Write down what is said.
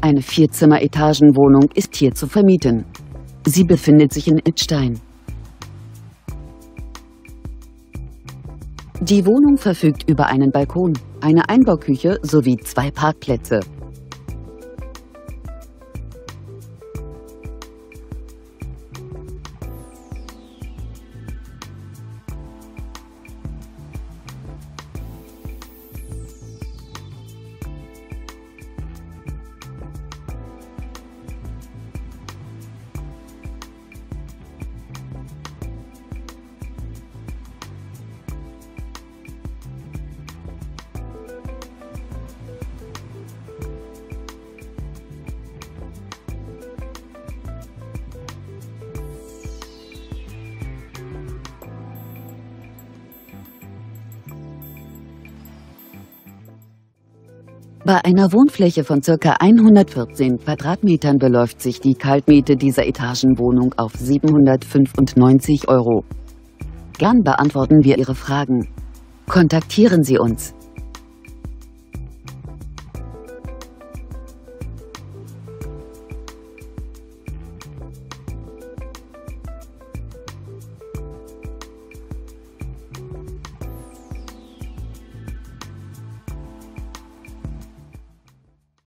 Eine Vierzimmer-Etagenwohnung ist hier zu vermieten. Sie befindet sich in Idstein. Die Wohnung verfügt über einen Balkon, eine Einbauküche sowie 2 Parkplätze. Bei einer Wohnfläche von ca. 114 Quadratmetern beläuft sich die Kaltmiete dieser Etagenwohnung auf 795 €. Gern beantworten wir Ihre Fragen. Kontaktieren Sie uns.